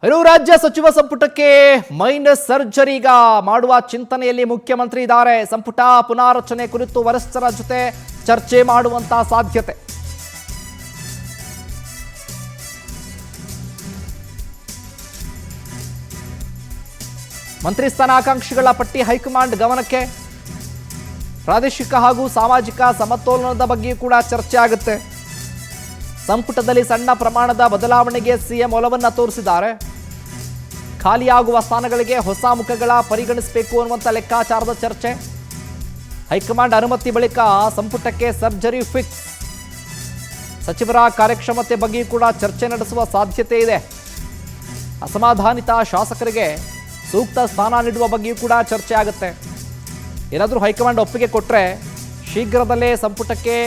ಇನ್ನು ರಾಜ್ಯ ಸಚಿವ ಸಂಪುಟಕ್ಕೆ ಮೈನಸ್ ಸರ್ಜರಿ ಈಗ ಮಾಡುವ ಚಿಂತನೆಯಲ್ಲಿ ಮುಖ್ಯಮಂತ್ರಿ ಇದ್ದಾರೆ. ಸಂಪುಟ ಪುನಾರಚನೆ ಕುರಿತು ವರಿಷ್ಠರ ಜೊತೆ ಚರ್ಚೆ ಮಾಡುವಂತ ಸಾಧ್ಯತೆ. ಮಂತ್ರಿ ಸ್ಥಾನ ಆಕಾಂಕ್ಷಿಗಳ ಪಟ್ಟಿ ಹೈಕಮಾಂಡ್ ಗಮನಕ್ಕೆ. ಪ್ರಾದೇಶಿಕ ಹಾಗೂ ಸಾಮಾಜಿಕ ಸಮತೋಲನದ ಬಗ್ಗೆಯೂ ಕೂಡ ಚರ್ಚೆ ಆಗುತ್ತೆ. ಸಂಪುಟದಲ್ಲಿ ಸಣ್ಣ ಪ್ರಮಾಣದ ಬದಲಾವಣೆಗೆ ಸಿಎಂ ಒಲವನ್ನು ತೋರಿಸಿದ್ದಾರೆ. ಖಾಲಿಯಾಗುವ ಸ್ಥಾನಗಳಿಗೆ ಹೊಸ ಮುಖಗಳ ಪರಿಗಣಿಸಬೇಕು ಅನ್ನುವಂಥ ಲೆಕ್ಕಾಚಾರದ ಚರ್ಚೆ. ಹೈಕಮಾಂಡ್ ಅನುಮತಿ ಬಳಿಕ ಸಂಪುಟಕ್ಕೆ ಸರ್ಜರಿ ಫಿಕ್ಸ್. ಸಚಿವರ ಕಾರ್ಯಕ್ಷಮತೆ ಬಗ್ಗೆಯೂ ಕೂಡ ಚರ್ಚೆ ನಡೆಸುವ ಸಾಧ್ಯತೆ ಇದೆ. ಅಸಮಾಧಾನಿತ ಶಾಸಕರಿಗೆ ಸೂಕ್ತ ಸ್ಥಾನ ನೀಡುವ ಬಗ್ಗೆಯೂ ಕೂಡ ಚರ್ಚೆ ಆಗುತ್ತೆ. ಏನಾದರೂ ಹೈಕಮಾಂಡ್ ಒಪ್ಪಿಗೆ ಕೊಟ್ಟರೆ ಶೀಘ್ರದಲ್ಲೇ ಸಂಪುಟಕ್ಕೆ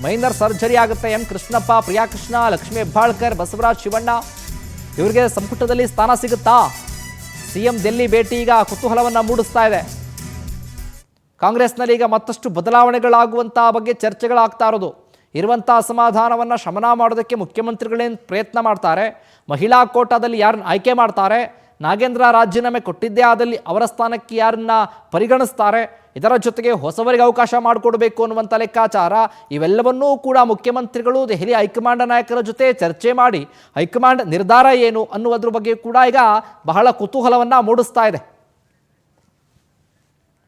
ಮೈನರ್ ಸರ್ಜರಿ ಆಗುತ್ತೆ. ಎಂ ಕೃಷ್ಣಪ್ಪ, ಪ್ರಿಯಾಕೃಷ್ಣ, ಲಕ್ಷ್ಮೀ ಹೆಬ್ಬಾಳ್ಕರ್, ಬಸವರಾಜ್ ಶಿವಣ್ಣ ಇವರಿಗೆ ಸಂಪುಟದಲ್ಲಿ ಸ್ಥಾನ ಸಿಗುತ್ತಾ? ಸಿಎಂ ದಿಲ್ಲಿ ಭೇಟಿ ಈಗ ಕುತೂಹಲವನ್ನು ಮೂಡಿಸ್ತಾ ಇದೆ. ಕಾಂಗ್ರೆಸ್ನಲ್ಲಿ ಈಗ ಮತ್ತಷ್ಟು ಬದಲಾವಣೆಗಳಾಗುವಂಥ ಬಗ್ಗೆ ಚರ್ಚೆಗಳಾಗ್ತಾ ಇರೋದು. ಇರುವಂಥ ಅಸಮಾಧಾನವನ್ನು ಶಮನ ಮಾಡೋದಕ್ಕೆ ಮುಖ್ಯಮಂತ್ರಿಗಳೇನು ಪ್ರಯತ್ನ ಮಾಡ್ತಾರೆ? ಮಹಿಳಾ ಕೋಟಾದಲ್ಲಿ ಯಾರನ್ನ ಆಯ್ಕೆ ಮಾಡ್ತಾರೆ? ನಾಗೇಂದ್ರ ರಾಜೀನಾಮೆ ಕೊಟ್ಟಿದ್ದೇ ಆದಲ್ಲಿ ಅವರ ಸ್ಥಾನಕ್ಕೆ ಯಾರನ್ನ ಪರಿಗಣಿಸ್ತಾರೆ? ಇದರ ಜೊತೆಗೆ ಹೊಸವರಿಗೆ ಅವಕಾಶ ಮಾಡಿಕೊಡಬೇಕು ಅನ್ನುವಂಥ ಲೆಕ್ಕಾಚಾರ. ಇವೆಲ್ಲವನ್ನೂ ಕೂಡ ಮುಖ್ಯಮಂತ್ರಿಗಳು ದೆಹಲಿ ಹೈಕಮಾಂಡ್ ನಾಯಕರ ಜೊತೆ ಚರ್ಚೆ ಮಾಡಿ ಹೈಕಮಾಂಡ್ ನಿರ್ಧಾರ ಏನು ಅನ್ನುವುದ್ರ ಬಗ್ಗೆ ಕೂಡ ಈಗ ಬಹಳ ಕುತೂಹಲವನ್ನು ಮೂಡಿಸ್ತಾ ಇದೆ.